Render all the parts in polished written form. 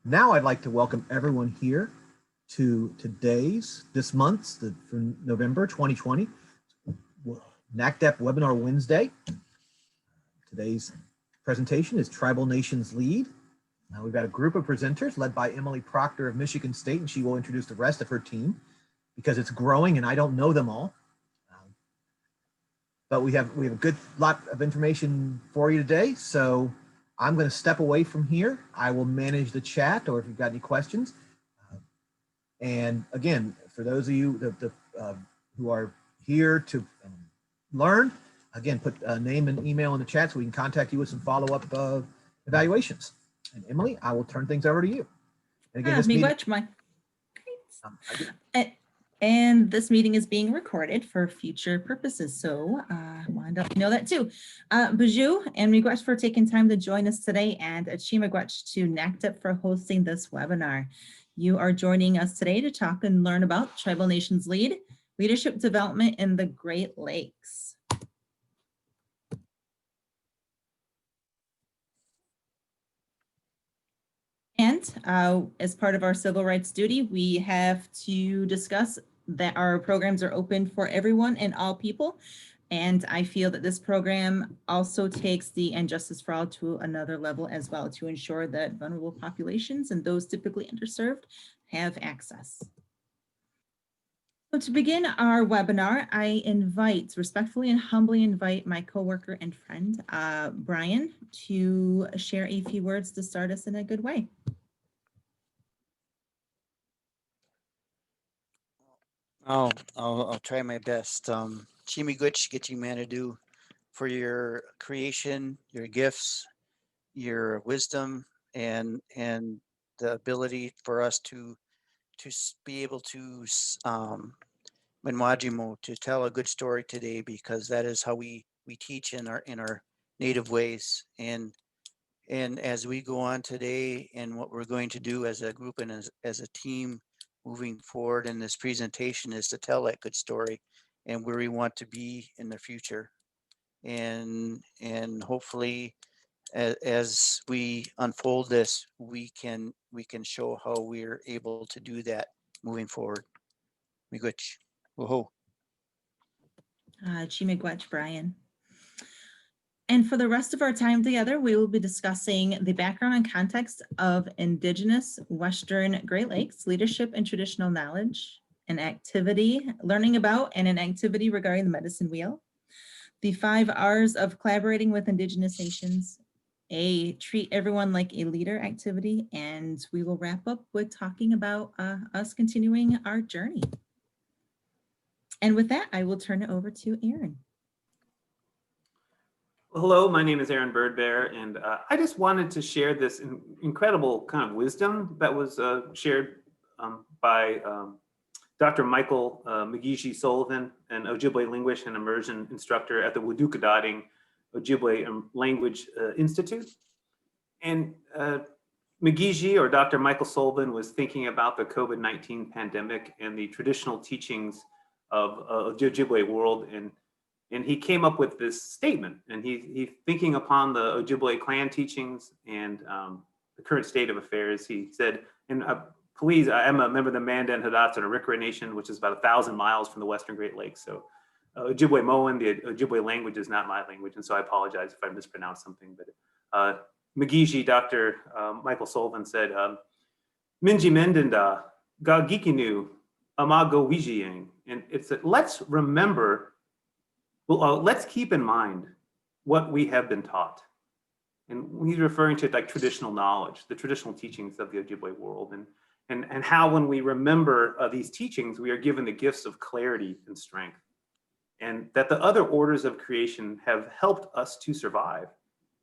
Now I'd like to welcome everyone here to this month's, for November 2020, NACDEP Webinar Wednesday. Today's presentation is Tribal Nations Lead. Now we've got a group of presenters led by Emily Proctor of Michigan State, and she will introduce the rest of her team because it's growing and I don't know them all. But we have a good lot of information for you today. So I'm going to step away from here. I will manage the chat, or if you've got any questions. And again, for those of you who are here to learn, again, put a name and email in the chat so we can contact you with some follow-up evaluations. And Emily, I will turn things over to you. And again, this meeting, and this meeting is being recorded for future purposes. So I wanted to let you know that too. Bonjour and miigwech for taking time to join us today, and miigwech to NACDEP for hosting this webinar. You are joining us today to talk and learn about Tribal Nations Leadership Development in the Great Lakes. And as part of our civil rights duty, we have to discuss that our programs are open for everyone and all people. And I feel that this program also takes the And Justice for All to another level as well, to ensure that vulnerable populations and those typically underserved have access. So to begin our webinar, I respectfully and humbly invite my coworker and friend, Brian, to share a few words to start us in a good way. I'll try my best. Chimigwich Gitchimanadu for your creation, your gifts, your wisdom, and the ability for us to be able to Manwajimo to tell a good story today, because that is how we teach in our native ways. And as we go on today, and what we're going to do as a group and as a team moving forward in this presentation is to tell that good story and where we want to be in the future. And hopefully as we unfold this, we can show how we're able to do that moving forward. Miigwech. Whoa. Chimigwech, Brian. And for the rest of our time together, we will be discussing the background and context of Indigenous Western Great Lakes leadership and traditional knowledge, an activity, learning about and an activity regarding the medicine wheel, the 5 R's of collaborating with Indigenous nations, a treat everyone like a leader activity, and we will wrap up with talking about us continuing our journey. And with that, I will turn it over to Aaron. Well, hello, my name is Aaron Birdbear, and I just wanted to share this incredible kind of wisdom that was shared by Dr. Michael McGeeshie Sullivan, an Ojibwe linguist and immersion instructor at the Wadukadading Ojibwe Language Institute. And McGeeshie, or Dr. Michael Sullivan, was thinking about the COVID-19 pandemic and the traditional teachings of the Ojibwe world, and he came up with this statement, and he's thinking upon the Ojibwe clan teachings and the current state of affairs. He said, and please, I am a member of the Mandan Hadats and Arikara Nation, which is about 1,000 miles from the Western Great Lakes. So Ojibwe Moan, the Ojibwe language, is not my language, and so I apologize if I mispronounce something. But McGeeshie, Dr. Michael Sullivan said, Minji Mendanda, Ga Gikinu, Amago Wijiyang. And it's that let's remember, let's keep in mind what we have been taught. And he's referring to like traditional knowledge, the traditional teachings of the Ojibwe world, and how when we remember these teachings, we are given the gifts of clarity and strength, and that the other orders of creation have helped us to survive.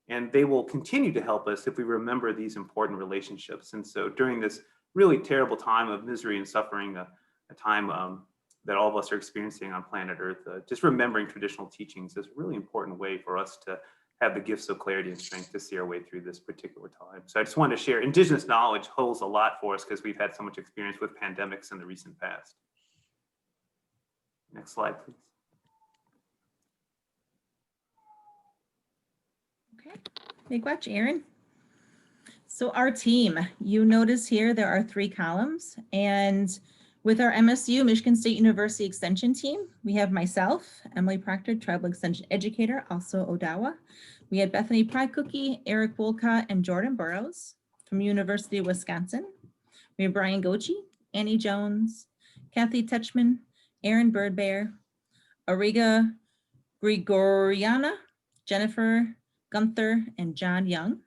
And they will continue to help us if we remember these important relationships. And so during this really terrible time of misery and suffering, a time that all of us are experiencing on planet Earth, just remembering traditional teachings is a really important way for us to have the gifts of clarity and strength to see our way through this particular time. So I just wanted to share, Indigenous knowledge holds a lot for us because we've had so much experience with pandemics in the recent past. Next slide, please. Okay, miigwech, Aaron. So our team, you notice here there are 3 columns, and with our MSU, Michigan State University Extension team, we have myself, Emily Proctor, Tribal Extension Educator, also Odawa. We had Bethany Prycookie, Eric Wolcott, and Jordan Burrows from University of Wisconsin. We have Brian Gochi, Annie Jones, Kathy Tetchman, Aaron Birdbear, Ariga Grigoriana, Jennifer Gunther, and John Young.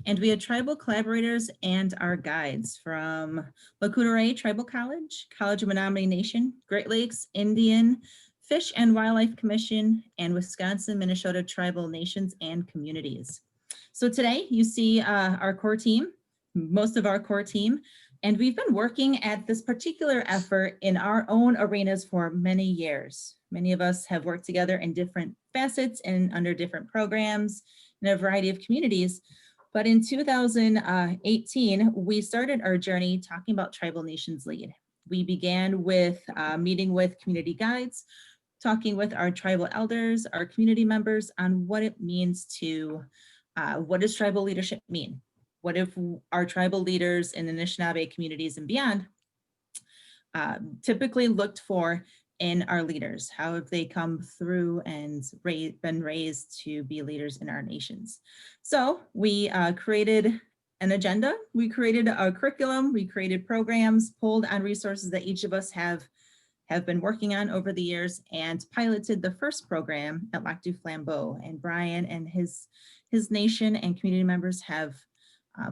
And we had tribal collaborators and our guides from Lakudare Tribal College, College of Menominee Nation, Great Lakes Indian Fish and Wildlife Commission, and Wisconsin, Minnesota Tribal Nations and Communities. So today you see our core team, most of our core team, and we've been working at this particular effort in our own arenas for many years. Many of us have worked together in different facets and under different programs in a variety of communities. But in 2018, we started our journey talking about Tribal Nations Lead. We began with meeting with community guides, talking with our tribal elders, our community members on what it means to, what does tribal leadership mean? What if our tribal leaders in the Anishinaabe communities and beyond typically looked for in our leaders? How have they come through and been raised to be leaders in our nations? So we created an agenda, we created a curriculum, we created programs, pulled on resources that each of us have been working on over the years, and piloted the first program at Lac du Flambeau. And Brian and his nation and community members have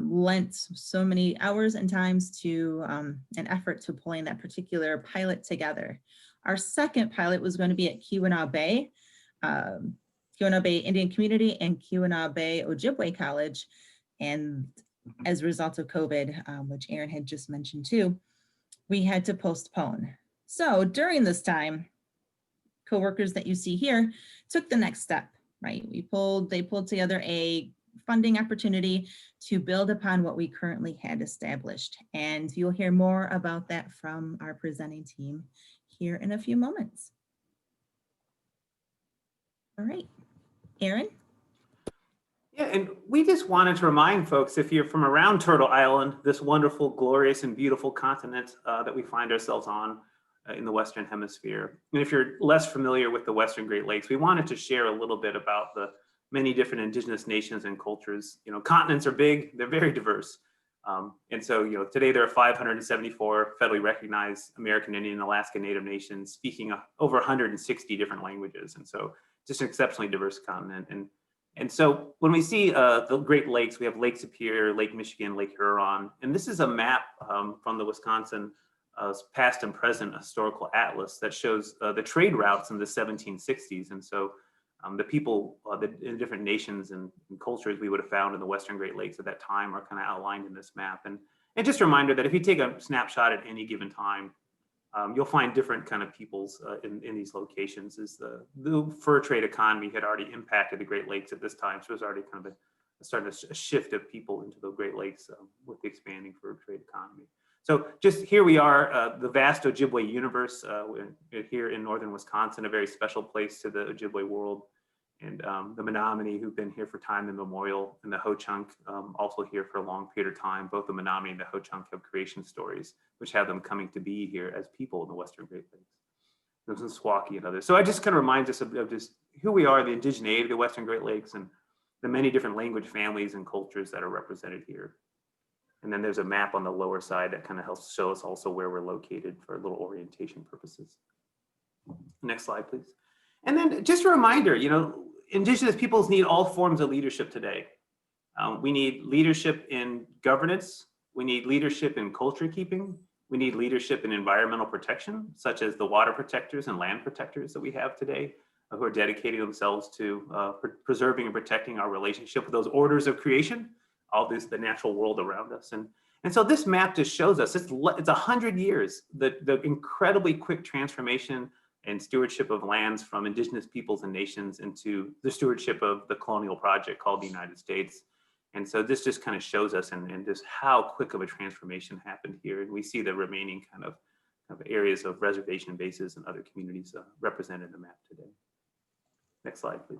lent so many hours and times to an effort to pulling that particular pilot together. Our second pilot was going to be at Keweenaw Bay Indian Community and Keweenaw Bay Ojibwe College. And as a result of COVID, which Aaron had just mentioned too, we had to postpone. So during this time, coworkers that you see here took the next step, right? They pulled together a funding opportunity to build upon what we currently had established. And you'll hear more about that from our presenting team here in a few moments. All right, Aaron. Yeah, and we just wanted to remind folks, if you're from around Turtle Island, this wonderful, glorious, and beautiful continent that we find ourselves on in the Western Hemisphere. And if you're less familiar with the Western Great Lakes, we wanted to share a little bit about the many different indigenous nations and cultures. You know, continents are big, they're very diverse. And so, you know, today there are 574 federally recognized American Indian, Alaska Native nations speaking over 160 different languages. And so just an exceptionally diverse continent. And so when we see the Great Lakes, we have Lake Superior, Lake Michigan, Lake Huron. And this is a map from the Wisconsin past and present historical atlas that shows the trade routes in the 1760s. And so the people in different nations and cultures we would have found in the Western Great Lakes at that time are kind of outlined in this map. And just a reminder that if you take a snapshot at any given time, you'll find different kind of peoples in these locations. The fur trade economy had already impacted the Great Lakes at this time. So it was already kind of a shift of people into the Great Lakes with the expanding fur trade economy. So just here we are, the vast Ojibwe universe here in northern Wisconsin, a very special place to the Ojibwe world. And the Menominee, who've been here for time immemorial, and the Ho-Chunk, also here for a long period of time. Both the Menominee and the Ho-Chunk have creation stories, which have them coming to be here as people in the Western Great Lakes. There's some Squawky and others. So I just kind of reminds us of just who we are, the indigeneity of the Western Great Lakes, and the many different language families and cultures that are represented here. And then there's a map on the lower side that kind of helps show us also where we're located for a little orientation purposes. Next slide, please. And then just a reminder, you know, indigenous peoples need all forms of leadership today. We need leadership in governance. We need leadership in culture keeping. We need leadership in environmental protection, such as the water protectors and land protectors that we have today, who are dedicating themselves to preserving and protecting our relationship with those orders of creation, all this, the natural world around us. And so this map just shows us it's 100 years, the incredibly quick transformation and stewardship of lands from indigenous peoples and nations into the stewardship of the colonial project called the United States. And so this just kind of shows us and just how quick of a transformation happened here. And we see the remaining kind of areas of reservation bases and other communities represented in the map today. Next slide, please.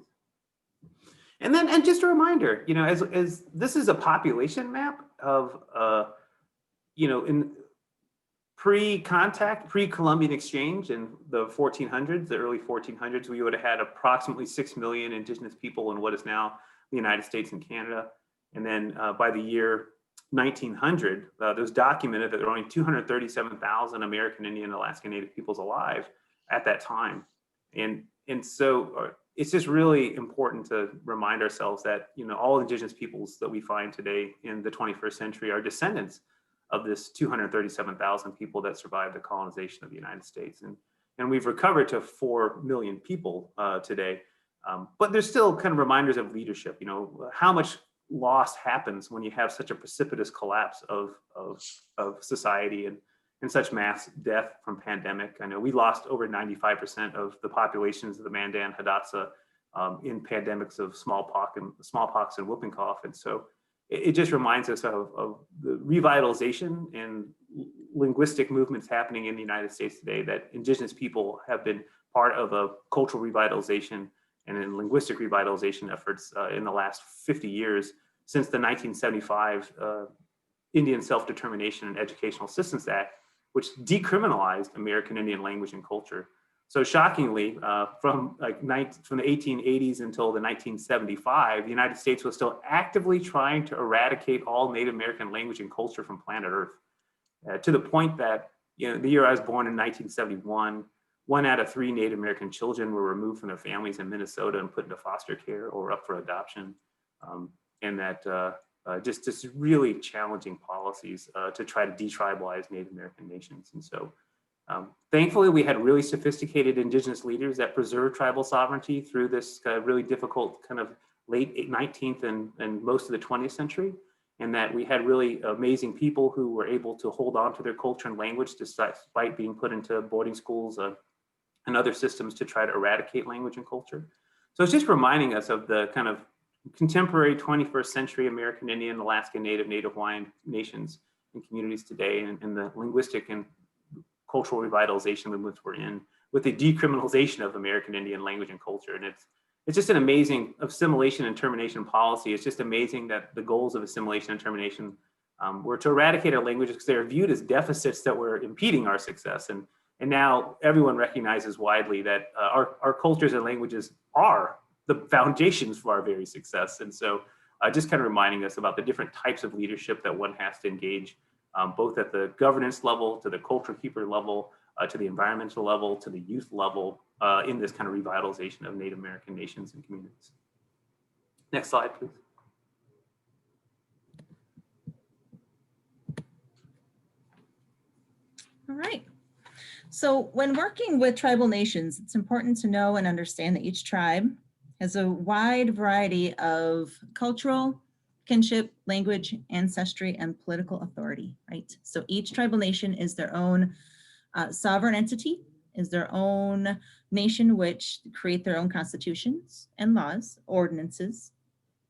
And just a reminder, you know, as this is a population map, of, in pre-Columbian exchange in the 1400s, the early 1400s, we would have had approximately 6 million indigenous people in what is now the United States and Canada. And then by the year 1900, it was documented that there were only 237,000 American Indian Alaska Native peoples alive at that time. And so it's just really important to remind ourselves that, all indigenous peoples that we find today in the 21st century are descendants of this 237,000 people that survived the colonization of the United States. And we've recovered to 4 million people today. But there's still kind of reminders of leadership, how much loss happens when you have such a precipitous collapse of society and such mass death from pandemic. I know we lost over 95% of the populations of the Mandan, Hidatsa in pandemics of smallpox and whooping cough. And so it just reminds us of the revitalization and linguistic movements happening in the United States today, that indigenous people have been part of a cultural revitalization and in linguistic revitalization efforts in the last 50 years since the 1975 Indian Self-Determination and Educational Assistance Act, which decriminalized American Indian language and culture. So shockingly, from the 1880s until the 1975, the United States was still actively trying to eradicate all Native American language and culture from planet Earth, to the point that, the year I was born in 1971, 1 out of 3 Native American children were removed from their families in Minnesota and put into foster care or up for adoption. And that just really challenging policies to try to detribalize Native American nations. And so thankfully, we had really sophisticated indigenous leaders that preserved tribal sovereignty through this really difficult kind of late 19th and most of the 20th century. And that we had really amazing people who were able to hold on to their culture and language despite being put into boarding schools and other systems to try to eradicate language and culture. So it's just reminding us of the kind of contemporary 21st century American Indian, Alaska Native, Native Hawaiian nations and communities today, and the linguistic and cultural revitalization movements we're in with the decriminalization of American Indian language and culture. And it's just an amazing assimilation and termination policy. It's just amazing that the goals of assimilation and termination were to eradicate our languages because they're viewed as deficits that were impeding our success. And now everyone recognizes widely that our cultures and languages are the foundations for our very success. And so just kind of reminding us about the different types of leadership that one has to engage, both at the governance level, to the culture keeper level, to the environmental level, to the youth level, in this kind of revitalization of Native American nations and communities. Next slide, please. All right. So when working with tribal nations, it's important to know and understand that each tribe has a wide variety of cultural, kinship, language, ancestry, and political authority, right? So each tribal nation is their own sovereign entity, is their own nation which create their own constitutions and laws, ordinances,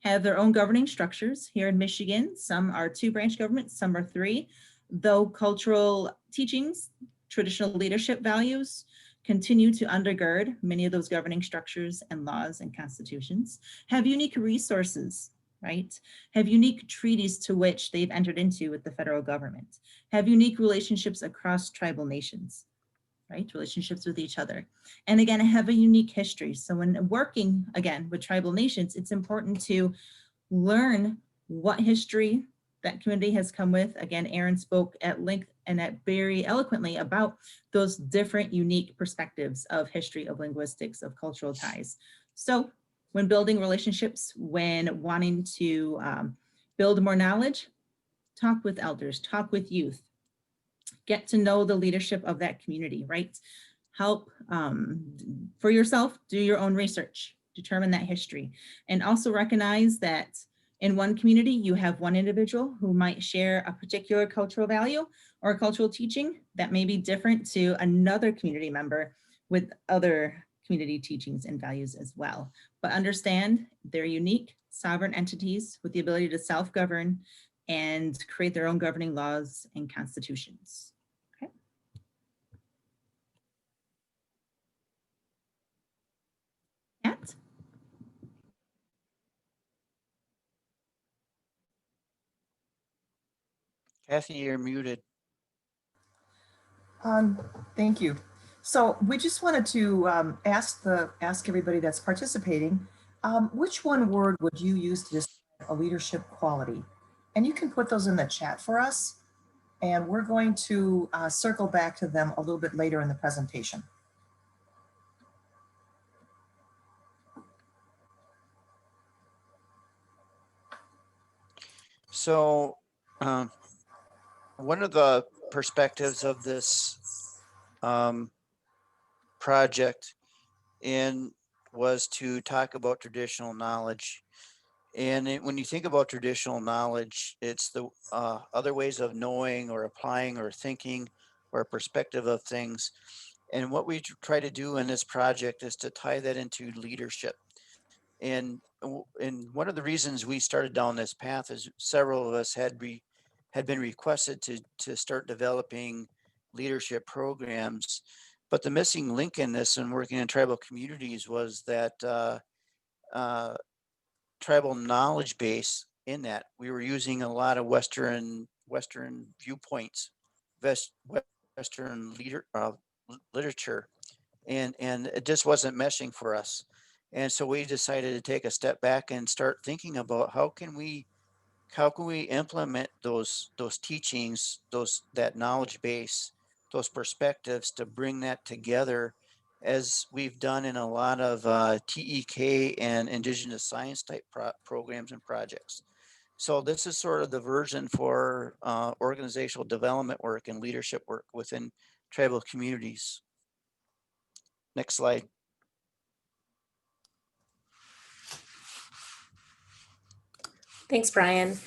have their own governing structures. Here in Michigan, some are 2-branch governments, some are 3, though cultural teachings, traditional leadership values continue to undergird many of those governing structures and laws and constitutions, have unique resources, right? Have unique treaties to which they've entered into with the federal government, have unique relationships across tribal nations, right? Relationships with each other. And again, have a unique history. So when working, again, with tribal nations, it's important to learn what history that community has come with. Again, Aaron spoke at length and very eloquently about those different unique perspectives of history, of linguistics, of cultural ties. So when building relationships, when wanting to build more knowledge, talk with elders, talk with youth, get to know the leadership of that community, right? Help for yourself, do your own research, determine that history, and also recognize that in one community, you have one individual who might share a particular cultural value or a cultural teaching that may be different to another community member with other community teachings and values as well. But understand they're unique, sovereign entities with the ability to self-govern and create their own governing laws and constitutions. Okay. Matt? Kathy, you're muted. Thank you. So we just wanted to ask everybody that's participating, which one word would you use to describe a leadership quality? And you can put those in the chat for us, and we're going to circle back to them a little bit later in the presentation. So one of the perspectives of this project was to talk about traditional knowledge. And when you think about traditional knowledge, it's the other ways of knowing or applying or thinking or perspective of things. And what we try to do in this project is to tie that into leadership. And one of the reasons we started down this path is several of us had been requested to start developing leadership programs. But the missing link in this and working in tribal communities was that tribal knowledge base in that. We were using a lot of Western viewpoints, Western literature, and it just wasn't meshing for us. And so we decided to take a step back and start thinking about how can we implement those teachings, that knowledge base, those perspectives, to bring that together, as we've done in a lot of TEK and Indigenous science type programs and projects. So this is sort of the version for organizational development work and leadership work within tribal communities. Next slide. Thanks, Brian.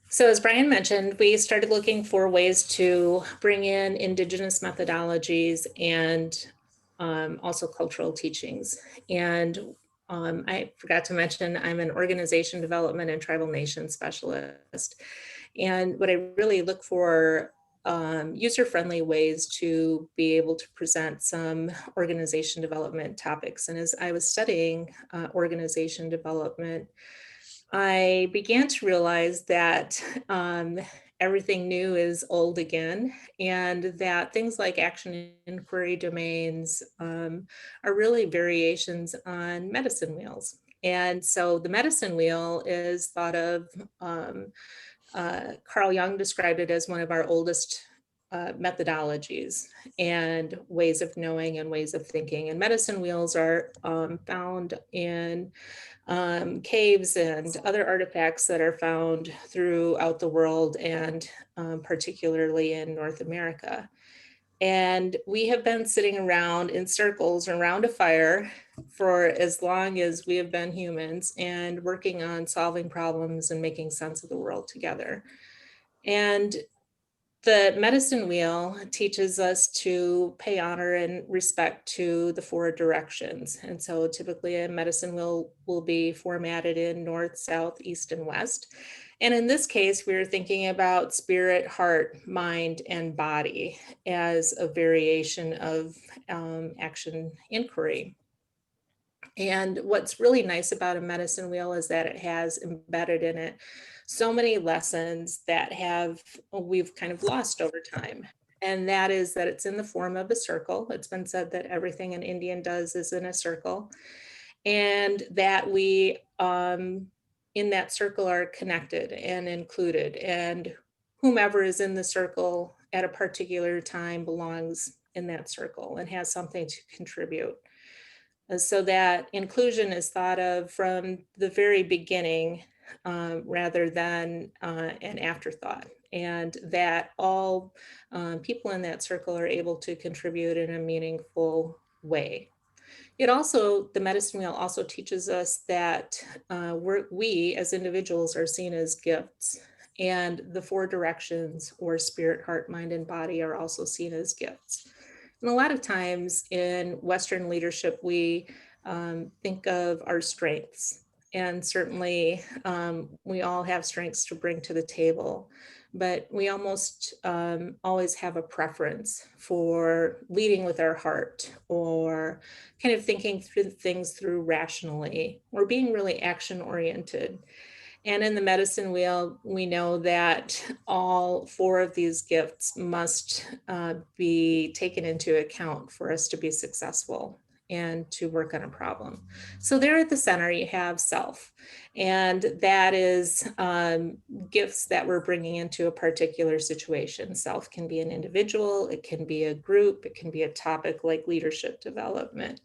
So as Brian mentioned, we started looking for ways to bring in Indigenous methodologies and also cultural teachings. And I forgot to mention, I'm an organization development and tribal nation specialist. And what I really look for user-friendly ways to be able to present some organization development topics. And as I was studying organization development, I began to realize that everything new is old again, and that things like action inquiry domains are really variations on medicine wheels. And so the medicine wheel is thought of, Carl Jung described it as one of our oldest methodologies and ways of knowing and ways of thinking. And medicine wheels are found in caves and other artifacts that are found throughout the world, and particularly in North America. And we have been sitting around in circles around a fire for as long as we have been humans, and working on solving problems and making sense of the world together. And the medicine wheel teaches us to pay honor and respect to the four directions. And so typically a medicine wheel will be formatted in north, south, east, and west. And in this case, we're thinking about spirit, heart, mind, and body as a variation of action inquiry. And what's really nice about a medicine wheel is that it has embedded in it so many lessons that we've kind of lost over time. And that is that it's in the form of a circle. It's been said that everything an Indian does is in a circle, and that we in that circle are connected and included, and whomever is in the circle at a particular time belongs in that circle and has something to contribute. So that inclusion is thought of from the very beginning rather than an afterthought, and that all people in that circle are able to contribute in a meaningful way. The medicine wheel also teaches us that we as individuals are seen as gifts, and the four directions, or spirit, heart, mind, and body, are also seen as gifts. And a lot of times in Western leadership, we think of our strengths, and certainly we all have strengths to bring to the table, but we almost always have a preference for leading with our heart, or kind of thinking through things through rationally, or being really action oriented. And in the medicine wheel, we know that all 4 of these gifts must be taken into account for us to be successful and to work on a problem. So there at the center, you have self, and that is gifts that we're bringing into a particular situation. Self can be an individual, it can be a group, it can be a topic like leadership development.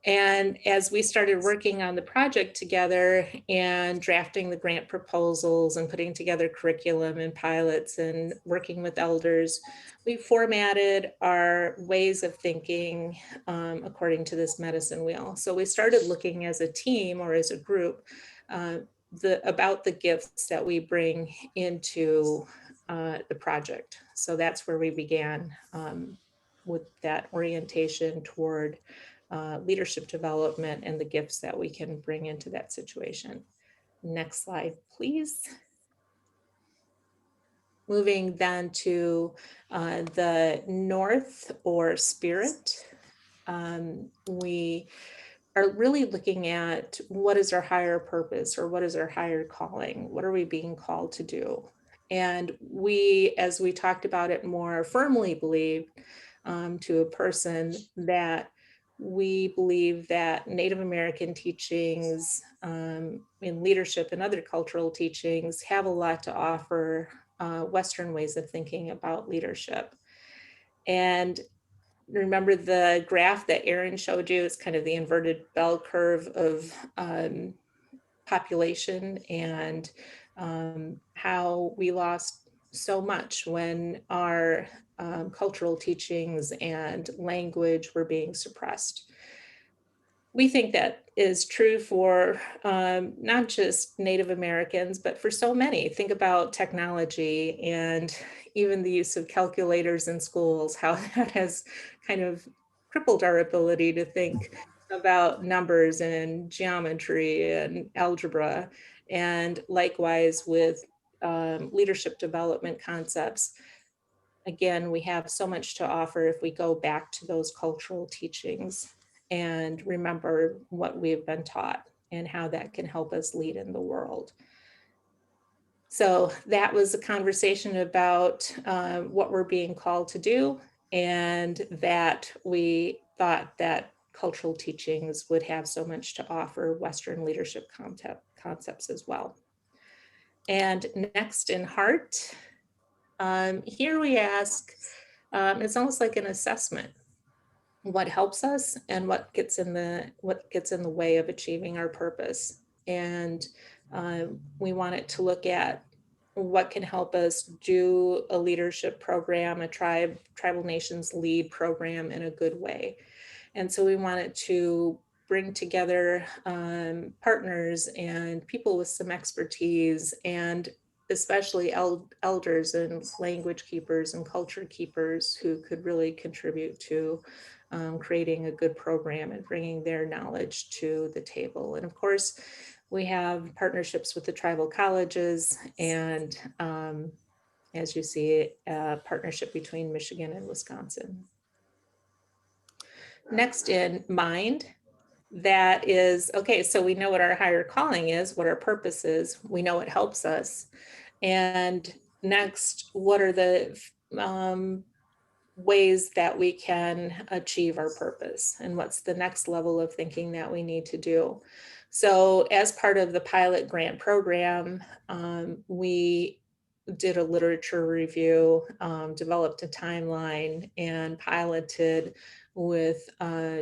And as we started working on the project together and drafting the grant proposals and putting together curriculum and pilots and working with elders, we formatted our ways of thinking according to this medicine wheel. So we started looking as a team or as a group about the gifts that we bring into the project. So that's where we began with that orientation toward leadership development and the gifts that we can bring into that situation. Next slide, please. Moving then to the north or spirit. We are really looking at what is our higher purpose or what is our higher calling? What are we being called to do? And we, as we talked about it more firmly, believe to a person that we believe that Native American teachings in leadership and other cultural teachings have a lot to offer Western ways of thinking about leadership. And remember the graph that Erin showed you, it's kind of the inverted bell curve of population and how we lost so much when our cultural teachings and language were being suppressed. We think that is true for not just Native Americans, but for so many. Think about technology and even the use of calculators in schools, how that has kind of crippled our ability to think about numbers and geometry and algebra. And likewise with leadership development concepts. Again, we have so much to offer if we go back to those cultural teachings and remember what we've been taught and how that can help us lead in the world. So that was a conversation about what we're being called to do, and that we thought that cultural teachings would have so much to offer Western leadership concepts as well. And next, in heart, here we ask, it's almost like an assessment. What helps us and what gets in the way of achieving our purpose. And we wanted to look at what can help us do a leadership program, a tribal nations lead program in a good way. And so we wanted to bring together partners and people with some expertise, and especially elders and language keepers and culture keepers who could really contribute to creating a good program and bringing their knowledge to the table. And of course, we have partnerships with the tribal colleges and as you see, a partnership between Michigan and Wisconsin. Next, in mind, that is, okay, so we know what our higher calling is, what our purpose is, we know it helps us. And next, what are the ways that we can achieve our purpose, and what's the next level of thinking that we need to do? So as part of the pilot grant program, we did a literature review, developed a timeline, and piloted with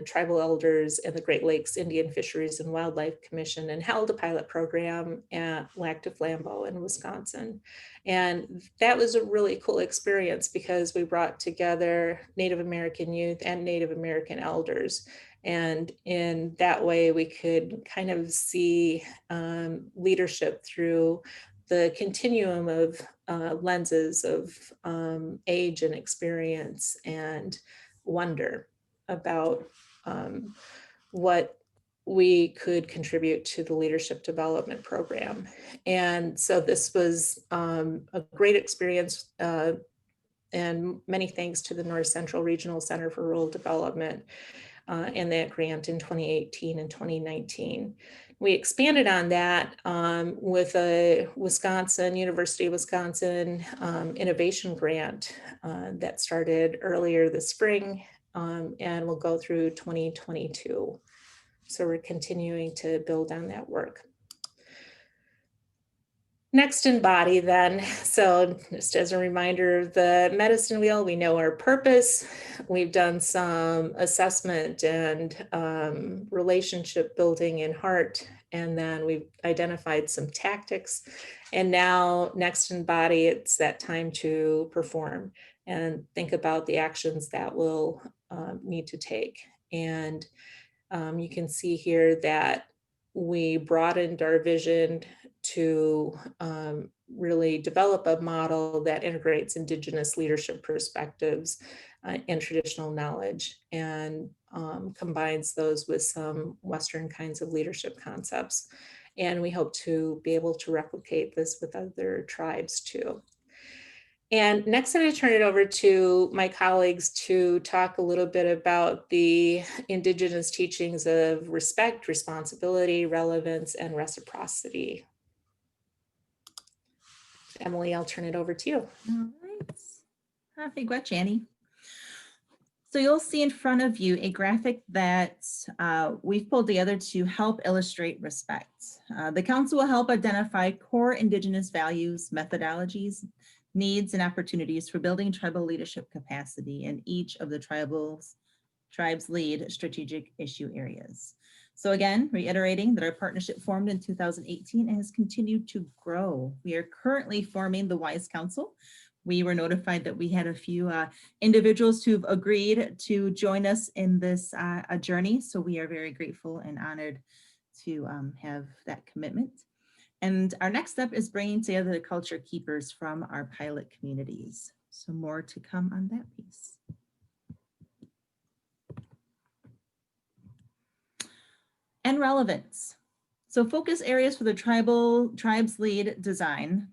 tribal elders and the Great Lakes Indian Fisheries and Wildlife Commission, and held a pilot program at Lac du Flambeau in Wisconsin. And that was a really cool experience because we brought together Native American youth and Native American elders. And in that way, we could kind of see leadership through the continuum of lenses of age and experience and wonder about what we could contribute to the leadership development program. And so this was a great experience, and many thanks to the North Central Regional Center for Rural Development and that grant in 2018 and 2019. we expanded on that with a University of Wisconsin innovation grant that started earlier this spring and will go through 2022. So we're continuing to build on that work. Next in body then, so just as a reminder, the medicine wheel, we know our purpose. We've done some assessment and relationship building in heart, and then we've identified some tactics. And now next in body, it's that time to perform and think about the actions that we'll need to take. And you can see here that we broadened our vision to really develop a model that integrates Indigenous leadership perspectives and traditional knowledge and combines those with some Western kinds of leadership concepts. And we hope to be able to replicate this with other tribes too. And next, I'm going to turn it over to my colleagues to talk a little bit about the Indigenous teachings of respect, responsibility, relevance, and reciprocity. Emily, I'll turn it over to you. All right. Happy Annie. So you'll see in front of you a graphic that we've pulled together to help illustrate respect. The council will help identify core Indigenous values, methodologies, needs, and opportunities for building tribal leadership capacity in each of the tribes lead strategic issue areas. So again, reiterating that our partnership formed in 2018 and has continued to grow. We are currently forming the WISE Council. We were notified that we had a few individuals who've agreed to join us in this journey. So we are very grateful and honored to have that commitment. And our next step is bringing together the culture keepers from our pilot communities. So more to come on that piece. And relevance. So focus areas for the tribes lead design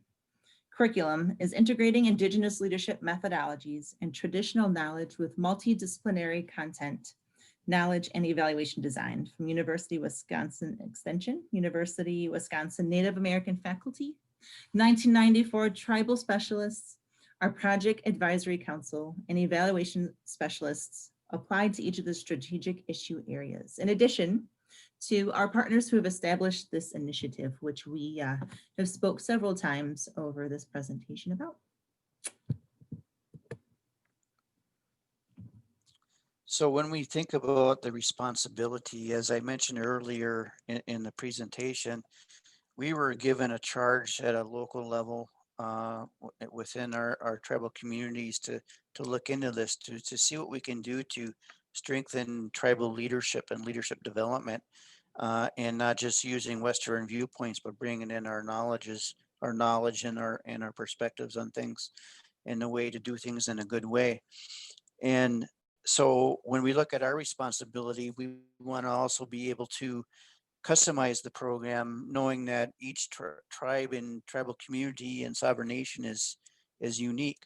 curriculum is integrating Indigenous leadership methodologies and traditional knowledge with multidisciplinary content, knowledge, and evaluation design from University of Wisconsin Extension, University of Wisconsin Native American faculty, 1994 tribal specialists, our project advisory council, and evaluation specialists applied to each of the strategic issue areas. In addition to our partners who have established this initiative, which we have spoke several times over this presentation about. So when we think about the responsibility, as I mentioned earlier in the presentation, we were given a charge at a local level within our tribal communities to look into this, to see what we can do to strengthen tribal leadership and leadership development, and not just using Western viewpoints, but bringing in our knowledge and our perspectives on things and a way to do things in a good way. And so when we look at our responsibility, we want to also be able to customize the program, knowing that each tribe and tribal community and sovereign nation is unique.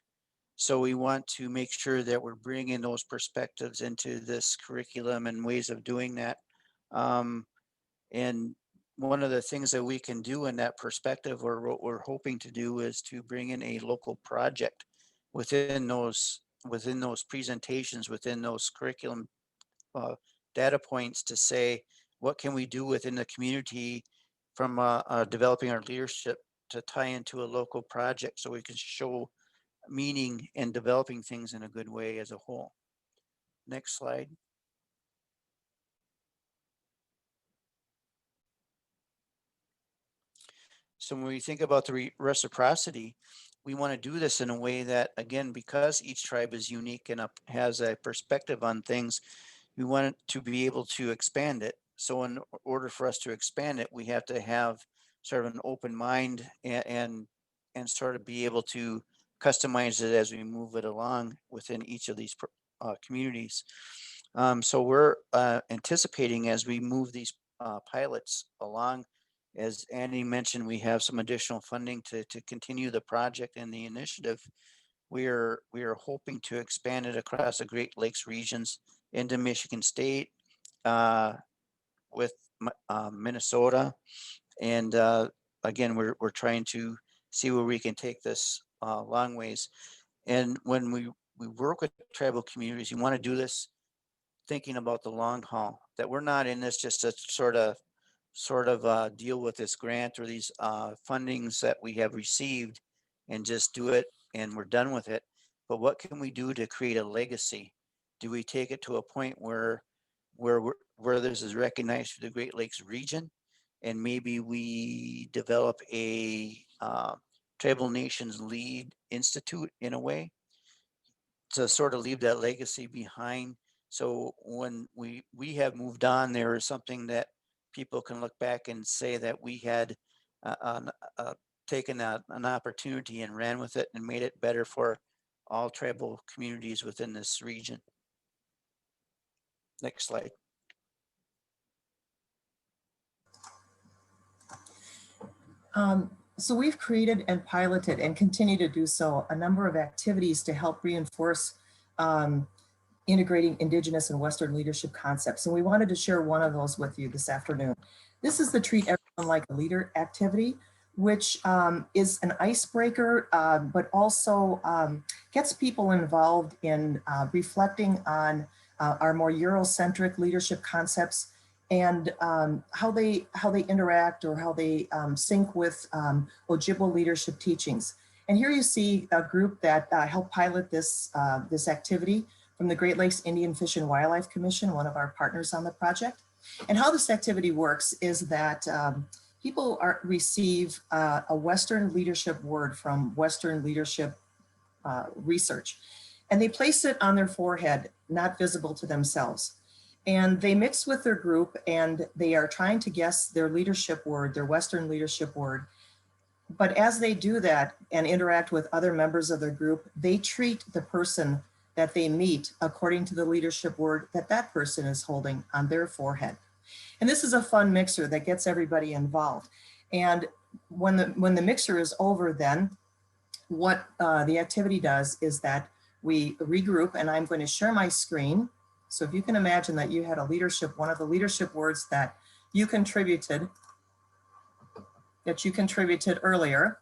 So we want to make sure that we're bringing those perspectives into this curriculum and ways of doing that. And one of the things that we can do in that perspective, or what we're hoping to do, is to bring in a local project within those presentations, within those curriculum data points, to say, what can we do within the community from developing our leadership to tie into a local project, so we can show meaning and developing things in a good way as a whole. Next slide. So when we think about the reciprocity, we want to do this in a way that, again, because each tribe is unique and has a perspective on things, we want it to be able to expand it. So in order for us to expand it, we have to have sort of an open mind and sort of be able to customize it as we move it along within each of these communities. So we're anticipating, as we move these pilots along, as Annie mentioned, we have some additional funding to continue the project and the initiative. We are hoping to expand it across the Great Lakes regions into Michigan State, with Minnesota. And again, we're trying to see where we can take this long ways. And when we work with tribal communities, you want to do this thinking about the long haul, that we're not in this just to sort of deal with this grant or these fundings that we have received and just do it and we're done with it. But what can we do to create a legacy? Do we take it to a point where this is recognized for the Great Lakes region, and maybe we develop a Tribal Nations Lead Institute in a way to sort of leave that legacy behind? So when we have moved on, there is something that people can look back and say that we had taken an opportunity and ran with it and made it better for all tribal communities within this region. Next slide. So we've created and piloted and continue to do so a number of activities to help reinforce integrating Indigenous and Western leadership concepts. And we wanted to share one of those with you this afternoon. This is the Treat Everyone Like a Leader activity, which is an icebreaker, but also gets people involved in reflecting on our more Eurocentric leadership concepts and how they interact or how they sync with Ojibwe leadership teachings. And here you see a group that helped pilot this activity from the Great Lakes Indian Fish and Wildlife Commission, one of our partners on the project. And how this activity works is that people receive a Western leadership word from Western leadership research, and they place it on their forehead, not visible to themselves. And they mix with their group and they are trying to guess their leadership word, their Western leadership word. But as they do that and interact with other members of their group, they treat the person that they meet according to the leadership word that that person is holding on their forehead. And this is a fun mixer that gets everybody involved. And when the mixer is over, then what the activity does is that we regroup, and I'm going to share my screen. So if you can imagine that you had a leadership, one of the leadership words that you contributed earlier.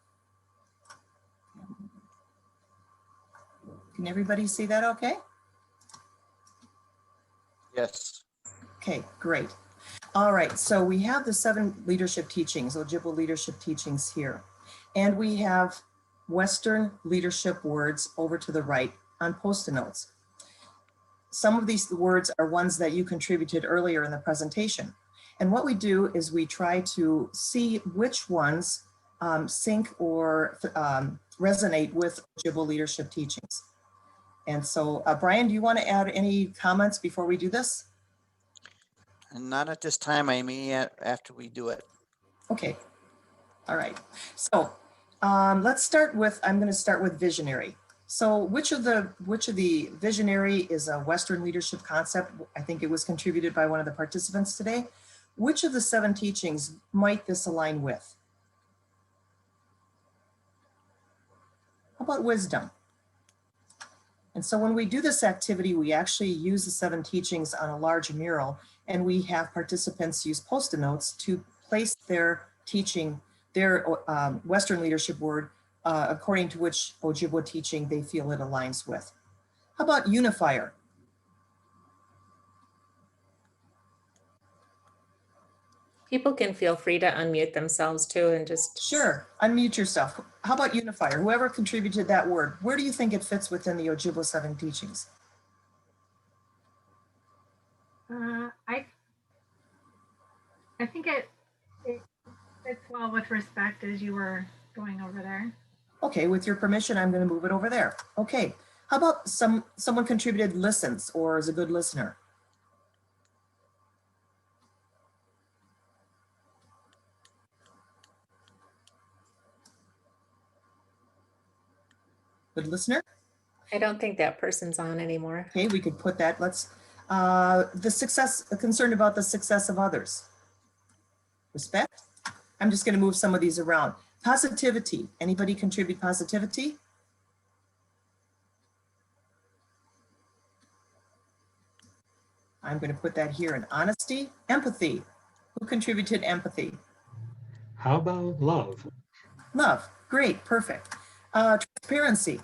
Can everybody see that okay? Yes. Okay, great. All right, so we have the 7 leadership teachings, Ojibwe leadership teachings here. And we have Western leadership words over to the right on Post-it notes. Some of these words are ones that you contributed earlier in the presentation. And what we do is we try to see which ones sync or resonate with Ojibwe leadership teachings. And so, Brian, do you want to add any comments before we do this? And not at this time, I may after we do it. Okay. All right. So let's start with, I'm going to start with visionary. So which of the visionary is a Western leadership concept? I think it was contributed by one of the participants today. Which of the 7 teachings might this align with? How about wisdom? And so when we do this activity, we actually use the 7 teachings on a large mural, and we have participants use Post-it notes to place their teaching, their Western leadership word, according to which Ojibwe teaching they feel it aligns with. How about unifier? People can feel free to unmute themselves too and just. Sure, unmute yourself. How about unifier? Whoever contributed that word, where do you think it fits within the Ojibwe 7 teachings? I think it fits well with respect as you were going over there. Okay, with your permission, I'm going to move it over there. Okay, how about someone contributed listens or is a good listener? Good listener? I don't think that person's on anymore. Okay, we could put that. Let's concerned about the success of others. Respect. I'm just going to move some of these around. Positivity. Anybody contribute positivity? I'm going to put that here in honesty. Empathy. Who contributed empathy? How about love? Love. Great. Perfect. Transparency.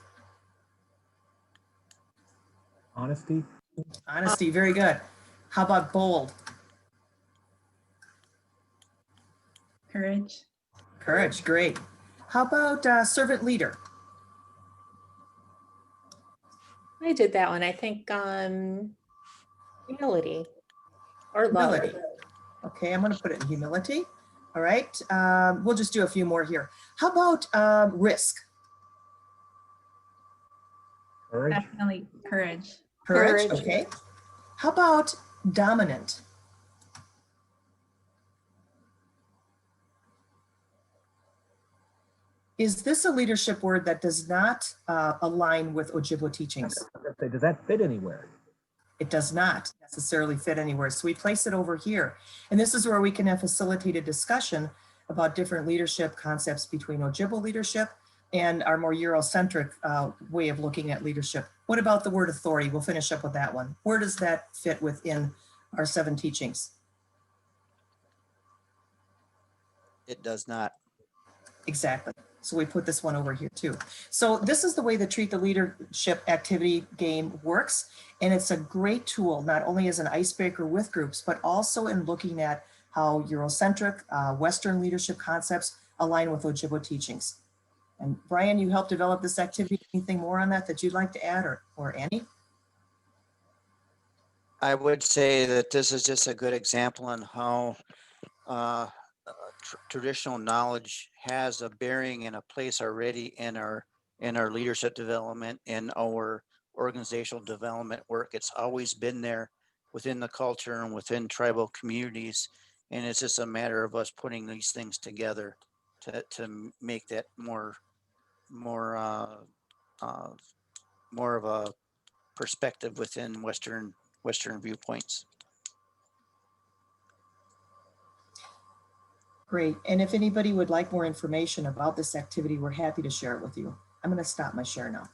Honesty. Honesty. Very good. How about bold? Courage. Courage. Great. How about servant leader? I did that one. I think humility or love. Humility. Okay, I'm going to put it in humility. All right. We'll just do a few more here. How about risk? Courage. Definitely courage. Courage. Courage. Okay. How about dominant? Is this a leadership word that does not align with Ojibwe teachings? Does that fit anywhere? It does not necessarily fit anywhere. So we place it over here. And this is where we can have facilitated discussion about different leadership concepts between Ojibwe leadership and our more Eurocentric way of looking at leadership. What about the word authority? We'll finish up with that one. Where does that fit within our 7 teachings? It does not. Exactly. So we put this one over here too. So this is the way the Treat the Leadership activity game works. And it's a great tool, not only as an icebreaker with groups, but also in looking at how Eurocentric Western leadership concepts align with Ojibwe teachings. And Brian, you helped develop this activity. Anything more on that you'd like to add, or Annie? I would say that this is just a good example on how traditional knowledge has a bearing and a place already in our leadership development and our organizational development work. It's always been there within the culture and within tribal communities, and it's just a matter of us putting these things together to make that more of a perspective within Western viewpoints. Great. And if anybody would like more information about this activity, we're happy to share it with you. I'm going to stop my share now.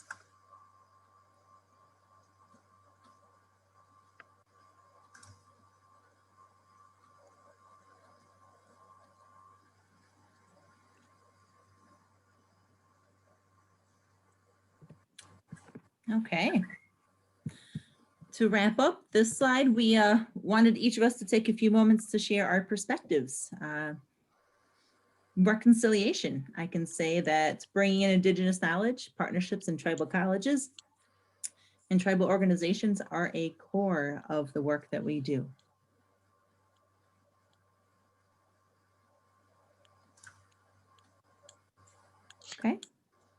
Okay. To wrap up this slide, we wanted each of us to take a few moments to share our perspectives. Reconciliation. I can say that bringing in Indigenous knowledge, partnerships in tribal colleges and tribal organizations are a core of the work that we do. Okay.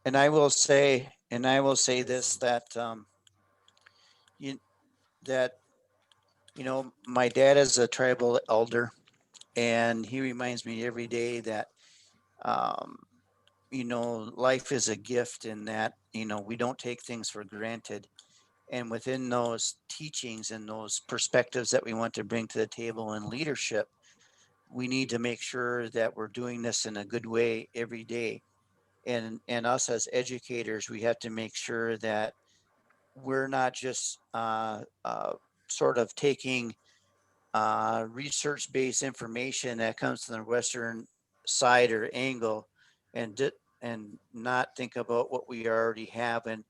And I will say this, that my dad is a tribal elder, and he reminds me every day that life is a gift, and that we don't take things for granted. And within those teachings and those perspectives that we want to bring to the table in leadership, we need to make sure that we're doing this in a good way every day. And us as educators, we have to make sure that we're not just sort of taking research-based information that comes from the Western side or angle and not think about what we already have, and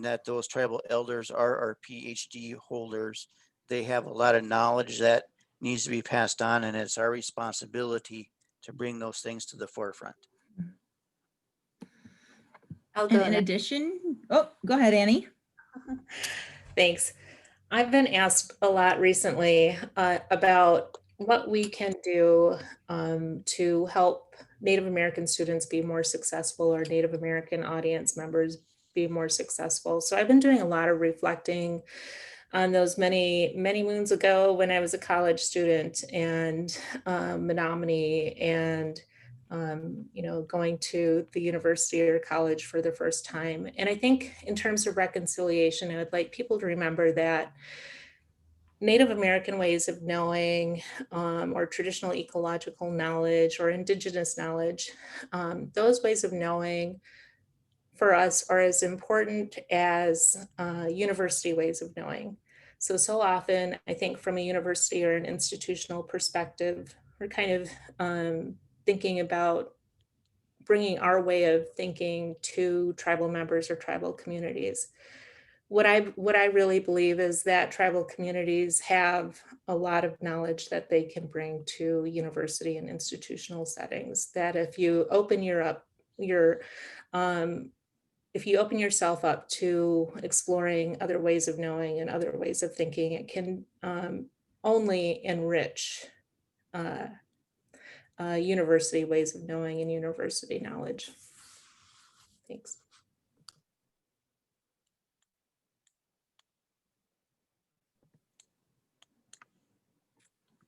that those tribal elders are our PhD holders. They have a lot of knowledge that needs to be passed on, and it's our responsibility to bring those things to the forefront. I'll And go in next. addition, oh, go ahead, Annie. Thanks. I've been asked a lot recently about what we can do to help Native American students be more successful, or Native American audience members be more successful. So I've been doing a lot of reflecting on those many moons ago when I was a college student, and Menominee, and going to the university or college for the first time. And I think in terms of reconciliation, I would like people to remember that Native American ways of knowing, or traditional ecological knowledge, or Indigenous knowledge, those ways of knowing for us are as important as university ways of knowing. So often, I think from a university or an institutional perspective, we're kind of thinking about bringing our way of thinking to tribal members or tribal communities. What I really believe is that tribal communities have a lot of knowledge that they can bring to university and institutional settings, that if you open if you open yourself up to exploring other ways of knowing and other ways of thinking, it can only enrich university ways of knowing and university knowledge. Thanks.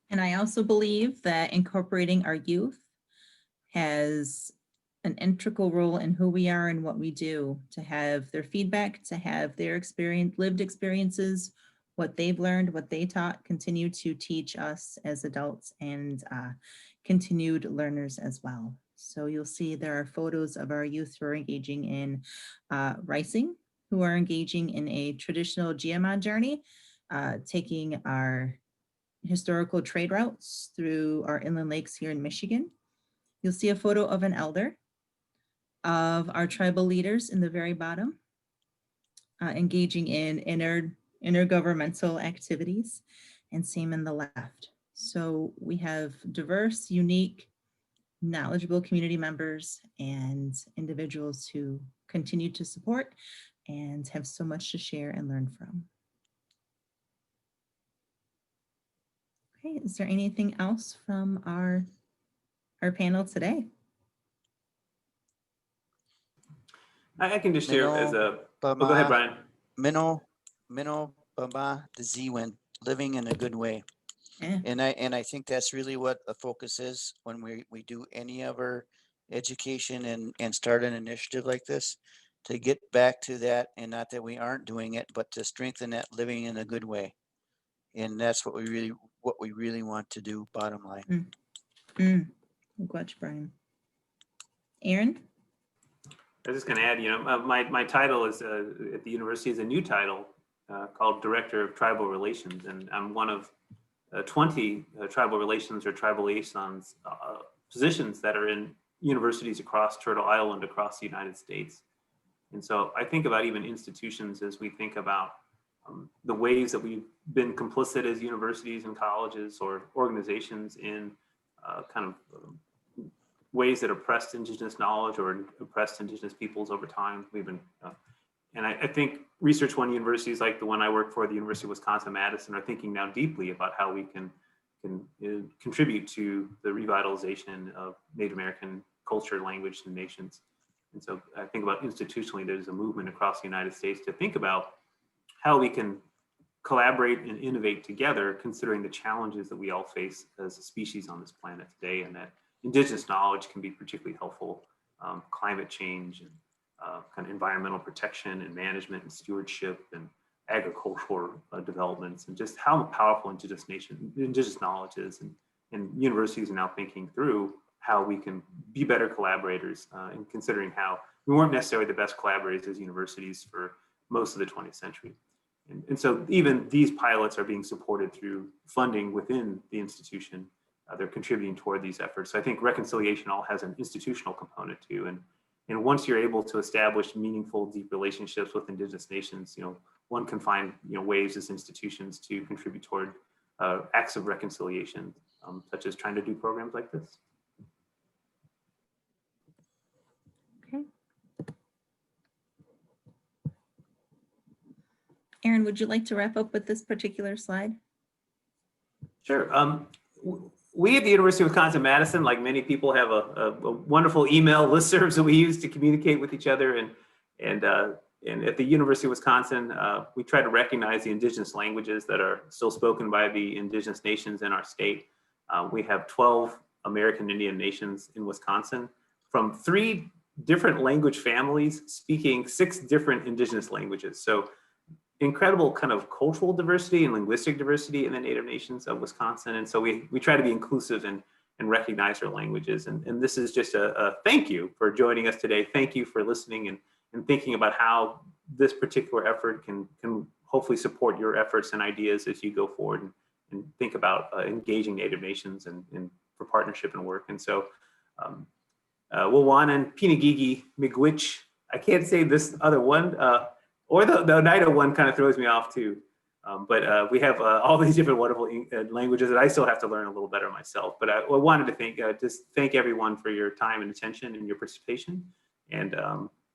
And I also believe that incorporating our youth has an integral role in who we are and what we do, to have their feedback, to have their lived experiences, what they've learned, what they taught, continue to teach us as adults and continued learners as well. So you'll see there are photos of our youth who are engaging in ricing, who are engaging in a traditional GMA journey, taking our historical trade routes through our inland lakes here in Michigan. You'll see a photo of an elder, of our tribal leaders in the very bottom, engaging in intergovernmental activities, and same in the left. So we have diverse, unique, knowledgeable community members and individuals who continue to support and have so much to share and learn from. Okay, is there anything else from our panel today? I can just share as a, oh, go ahead, Brian. Mino Baba the Ziwin, living in a good way. Yeah. And I think that's really what the focus is when we do any of our education and start an initiative like this, to get back to that, and not that we aren't doing it, but to strengthen that living in a good way. And that's what we really want to do, bottom line. I'm glad you, Brian. Aaron? I was just going to add, you know, my title is at the university is a new title called Director of Tribal Relations, and I'm one of 20 tribal relations or tribal liaisons positions that are in universities across Turtle Island, across the United States. And so I think about even institutions as we think about the ways that we've been complicit as universities and colleges or organizations in kind of ways that oppressed Indigenous knowledge or oppressed Indigenous peoples over time. We've been, and I think Research One universities like the one I work for, the University of Wisconsin-Madison, are thinking now deeply about how we can contribute to the revitalization of Native American culture, language, and nations. And so I think about institutionally, there's a movement across the United States to think about how we can collaborate and innovate together, considering the challenges that we all face as a species on this planet today, and that Indigenous knowledge can be particularly helpful. Climate change and kind of environmental protection and management and stewardship and agricultural developments, and just how powerful Indigenous knowledge is. And universities are now thinking through how we can be better collaborators, and considering how we weren't necessarily the best collaborators as universities for most of the 20th century. And so even these pilots are being supported through funding within the institution. They're contributing toward these efforts. So I think reconciliation all has an institutional component too. And once you're able to establish meaningful, deep relationships with Indigenous nations, you know, one can find, you know, ways as institutions to contribute toward acts of reconciliation, such as trying to do programs like this. Okay. Aaron, would you like to wrap up with this particular slide? Sure. We at the University of Wisconsin-Madison, like many people, have a wonderful email listservs that we use to communicate with each other. And at the University of Wisconsin, we try to recognize the Indigenous languages that are still spoken by the Indigenous nations in our state. We have 12 American Indian nations in Wisconsin, from 3 different language families speaking 6 different Indigenous languages. So incredible kind of cultural diversity and linguistic diversity in the Native nations of Wisconsin. And so we try to be inclusive and recognize our languages. And this is just a thank you for joining us today. Thank you for listening and thinking about how this particular effort can hopefully support your efforts and ideas as you go forward and think about engaging Native nations and partnership and work. And so Wawanan, Pinagigi, Miigwech, I can't say this other one, or the Oneida one kind of throws me off too. But we have all these different wonderful languages that I still have to learn a little better myself. But I wanted to just thank everyone for your time and attention and your participation. And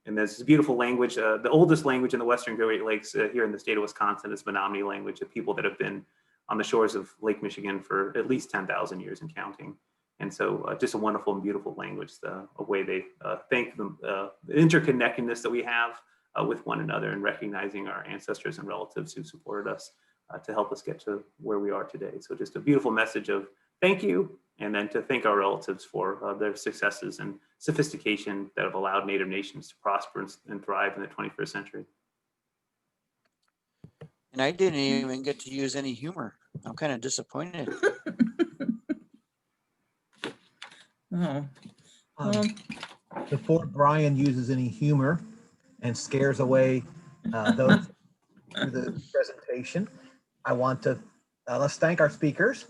there's this beautiful language. The oldest language in the Western Great Lakes here in the state of Wisconsin is Menominee language, of people that have been on the shores of Lake Michigan for at least 10,000 years and counting. And so just a wonderful and beautiful language, a way they thank the interconnectedness that we have with one another, and recognizing our ancestors and relatives who supported us to help us get to where we are today. So just a beautiful message of thank you, and then to thank our relatives for their successes and sophistication that have allowed Native nations to prosper and thrive in the 21st century. And I didn't even get to use any humor. I'm kind of disappointed. Oh, well, Before Brian uses any humor and scares away those through the presentation, I want to let's thank our speakers.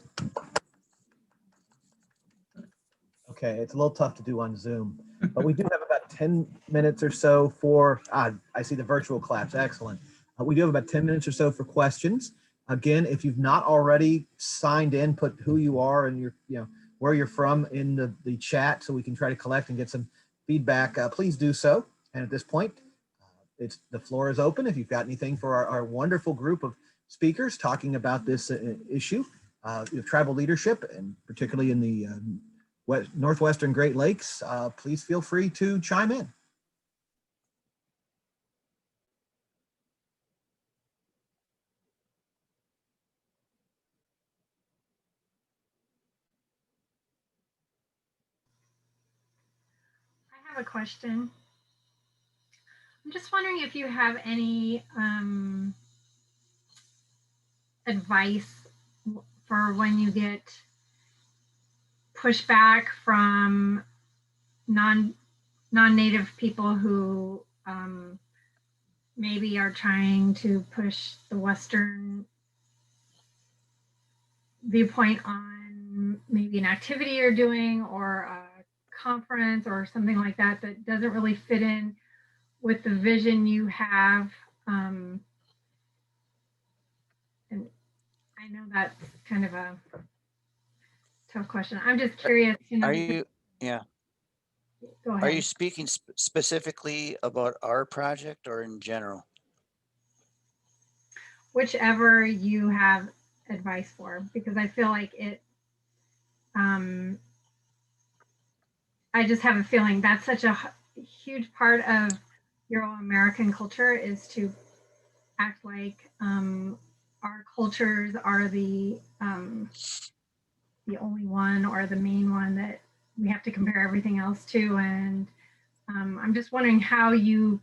Okay, it's a little tough to do on Zoom, but we do have about 10 minutes or so for, I see the virtual claps, excellent. We do have about 10 minutes or so for questions. Again, if you've not already signed in, put who you are and your, where you're from in the chat so we can try to collect and get some feedback. Please do so. And at this point, the floor is open. If you've got anything for our wonderful group of speakers talking about this issue of tribal leadership, and particularly in the Northwestern Great Lakes, please feel free to chime in. I have a question. I'm just wondering if you have any advice for when you get pushback from non-native people who maybe are trying to push the Western viewpoint on maybe an activity you're doing or a conference or something like that that doesn't really fit in with the vision you have. And I know that's kind of a tough question. I'm just curious. Are you, yeah. Go ahead. Are you speaking specifically about our project or in general? Whichever you have advice for, because I feel like it, I just have a feeling that's such a huge part of Euro-American culture, is to act like our cultures are the only one or the main one that we have to compare everything else to. And I'm just wondering how you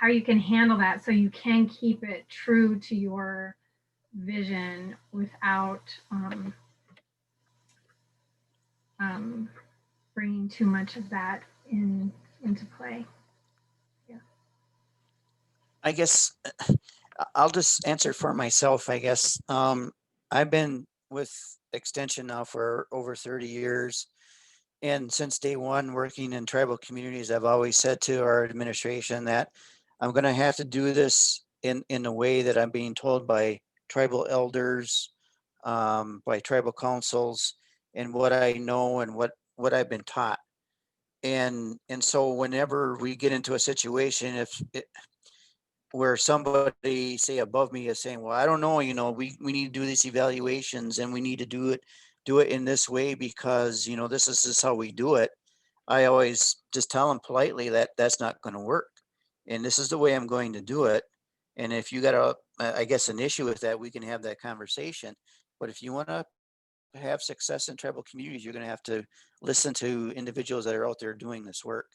can handle that so you can keep it true to your vision without bringing too much of that into play. Yeah. I guess I'll just answer for myself, I guess. I've been with Extension now for over 30 years. And since day one, working in tribal communities, I've always said to our administration that I'm going to have to do this in a way that I'm being told by tribal elders, by tribal councils, and what I know and what I've been taught. And so whenever we get into a situation, where somebody, say, above me is saying, well, I don't know, we need to do these evaluations and we need to do it in this way because, this is just how we do it. I always just tell them politely that that's not going to work. And this is the way I'm going to do it. And if you got I guess, an issue with that, we can have that conversation. But if you want to have success in tribal communities, you're going to have to listen to individuals that are out there doing this work.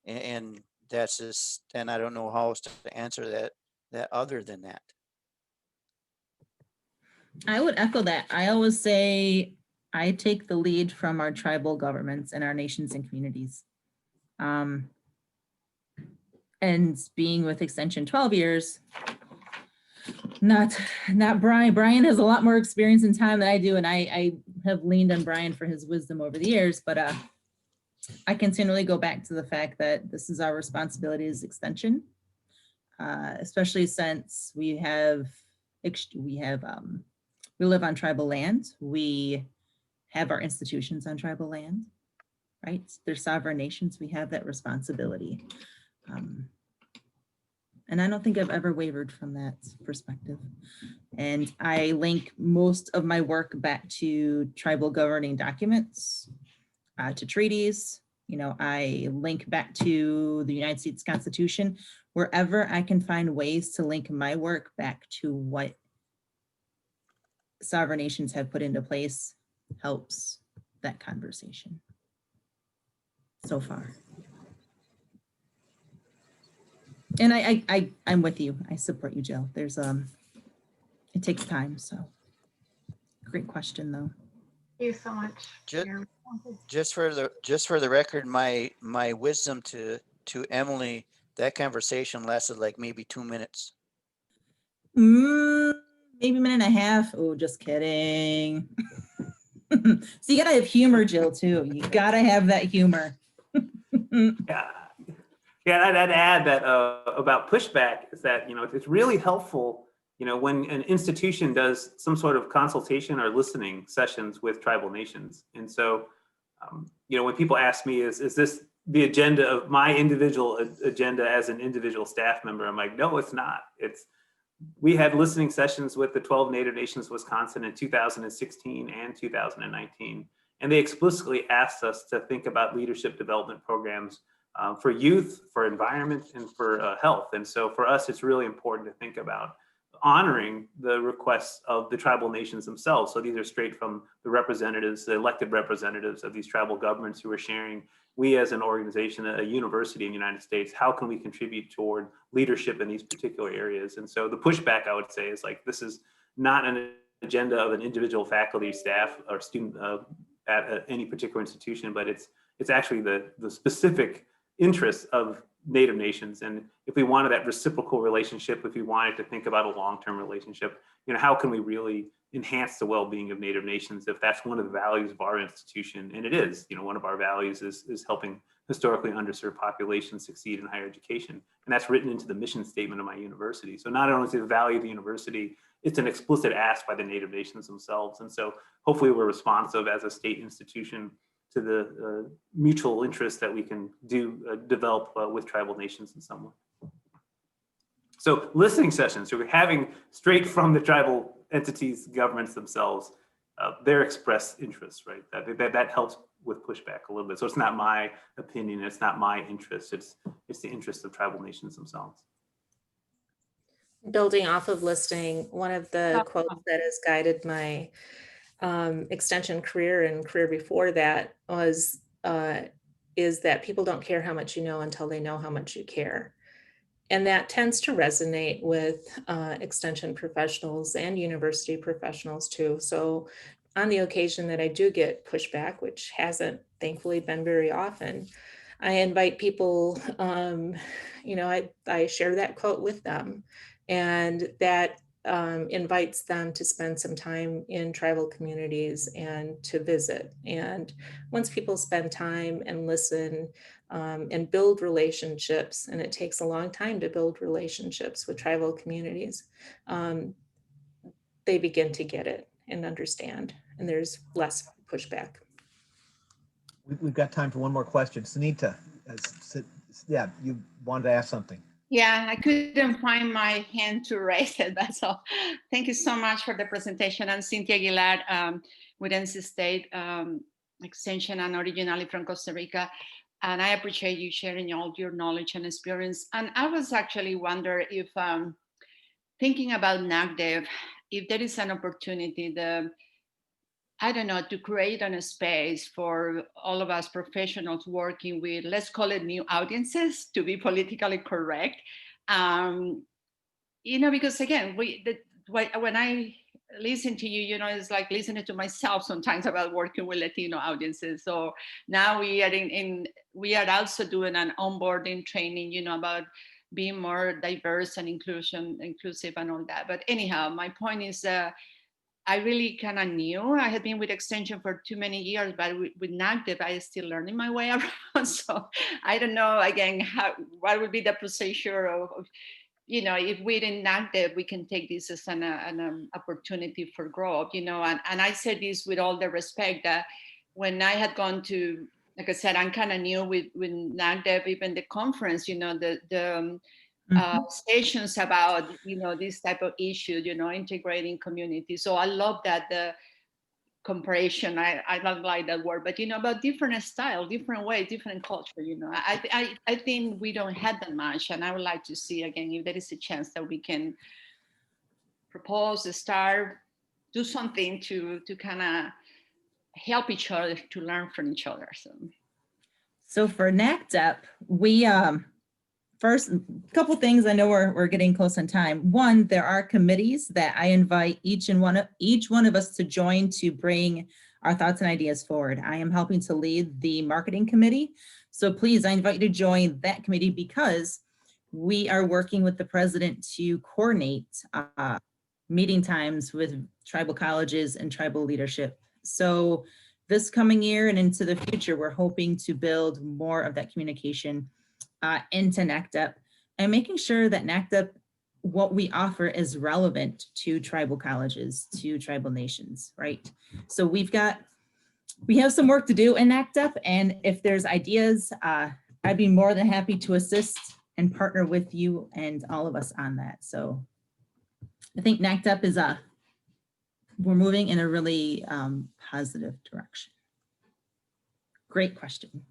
And that's just, and I don't know how else to answer that other than that. I would echo that. I always say I take the lead from our tribal governments and our nations and communities. And being with Extension 12 years, Not Brian. Brian has a lot more experience and time than I do, and I have leaned on Brian for his wisdom over the years, but I continually go back to the fact that this is our responsibility as extension, especially since we live on tribal land. We have our institutions on tribal land, right? They're sovereign nations. We have that responsibility. And I don't think I've ever wavered from that perspective. And I link most of my work back to tribal governing documents, to treaties. You know, I link back to the United States Constitution, wherever I can find ways to link my work back to what sovereign nations have put into place helps that conversation so far. And I'm with you. I support you, Jill. There's it takes time. So great question though. Thank you so much. Just for the record, my wisdom to Emily, that conversation lasted like maybe 2 minutes. Maybe a minute and a half. Oh, just kidding. So you gotta have humor, Jill, too. You gotta have that humor. Yeah, I'd add that about pushback is that, you know, it's really helpful, you know, when an institution does some sort of consultation or listening sessions with tribal nations. And so, you know, when people ask me, is this the agenda of my individual agenda as an individual staff member? I'm like, no, it's not. We had listening sessions with the 12 Native Nations of Wisconsin in 2016 and 2019. And they explicitly asked us to think about leadership development programs for youth, for environment, and for health. And so for us, it's really important to think about honoring the requests of the tribal nations themselves. So these are straight from the representatives, the elected representatives of these tribal governments who are sharing, we as an organization, a university in the United States, how can we contribute toward leadership in these particular areas? And so the pushback, I would say, is like, this is not an agenda of an individual faculty, staff, or student at any particular institution, but it's actually the specific interests of Native nations. And if we wanted that reciprocal relationship, if we wanted to think about a long-term relationship, you know, how can we really enhance the well-being of Native nations if that's one of the values of our institution? And it is, you know, one of our values is helping historically underserved populations succeed in higher education. And that's written into the mission statement of my university. So not only is it the value of the university, it's an explicit ask by the Native nations themselves. And so hopefully we're responsive as a state institution to the mutual interest that we can develop with tribal nations in some way. So listening sessions, so we're having straight from the tribal entities, governments themselves, their expressed interests, right? That helps with pushback a little bit. So it's not my opinion, it's not my interest, it's the interest of tribal nations themselves. Building off of listening, one of the quotes that has guided my extension career and career before that was is that people don't care how much you know until they know how much you care. And that tends to resonate with extension professionals and university professionals too. So on the occasion that I do get pushback, which hasn't thankfully been very often, I invite people, you know, I share that quote with them, and that invites them to spend some time in tribal communities and to visit. And once people spend time and listen and build relationships, and it takes a long time to build relationships with tribal communities, they begin to get it and understand, and there's less pushback. We've got time for one more question. Sunita, yeah, you wanted to ask something. Yeah, I couldn't find my hand to raise it, that's all. Thank you so much for the presentation. I'm Cynthia Aguilar with NC State Extension and originally from Costa Rica. And I appreciate you sharing all your knowledge and experience. And I was actually wondering if, thinking about NACDEP, if there is an opportunity, I don't know, to create a space for all of us professionals working with, let's call it new audiences, to be politically correct. You know, because again, when I listen to you, you know, it's like listening to myself sometimes about working with Latino audiences. So now we are we are also doing an onboarding training, you know, about being more diverse and inclusive and all that. But anyhow, my point is I really kind of knew. I had been with Extension for too many years, but with NACDEP, I still learning my way around. So I don't know, again, what would be the procedure of if we're in NACDEP, we can take this as an opportunity for growth, and I say this with all the respect that when I had gone to, like I said, I'm kind of new with NACDEP, even the conference, stations about, this type of issue, integrating community. So I love that the comparison, I don't like that word, but about different style, different way, different culture, I think we don't have that much. And I would like to see, again, if there is a chance that we can propose, start, do something to kind of help each other, to learn from each other. So for NACDEP, we first, a couple things. I know we're getting close on time. One, there are committees that I invite each one of us to join to bring our thoughts and ideas forward. I am helping to lead the marketing committee. So please, I invite you to join that committee because we are working with the president to coordinate meeting times with tribal colleges and tribal leadership. So this coming year and into the future, we're hoping to build more of that communication into NACDEP and making sure that NACDEP, what we offer is relevant to tribal colleges, to tribal nations, right? So we have some work to do in NACDEP, and if there's ideas, I'd be more than happy to assist and partner with you and all of us on that. So I think NACDEP is we're moving in a really positive direction. Great question.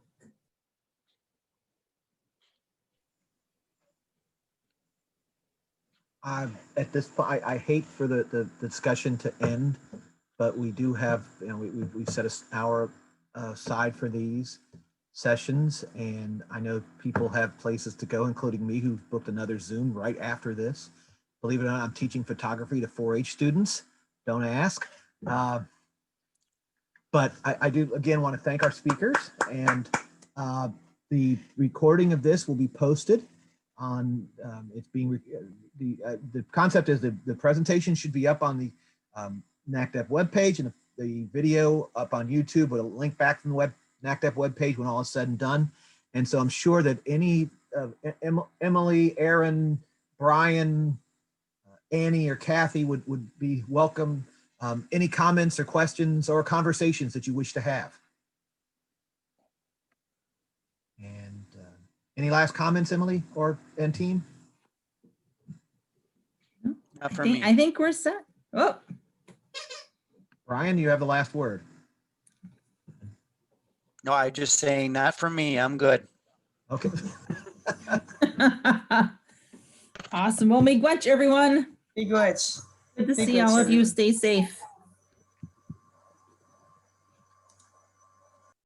At this point, I hate for the discussion to end, but we do have, we set an hour aside for these sessions, and I know people have places to go, including me, who've booked another Zoom right after this. Believe it or not, I'm teaching photography to 4-H students. Don't ask. But I do, again, want to thank our speakers, and the recording of this will be posted on, it's being, the concept is the presentation should be up on the NACDEP webpage, and the video up on YouTube with a link back from the NACDEP webpage when all is said and done. And so I'm sure that any Emily, Aaron, Brian, Annie, or Kathy would be welcome. Any comments or questions or conversations that you wish to have. And any last comments, Emily and team? Not for me. I think we're set. Oh, Brian, you have the last word. No, I just saying not for me. I'm good. Okay. awesome. Well, miigwech, everyone. Miigwech. Good to see all of you. Stay safe.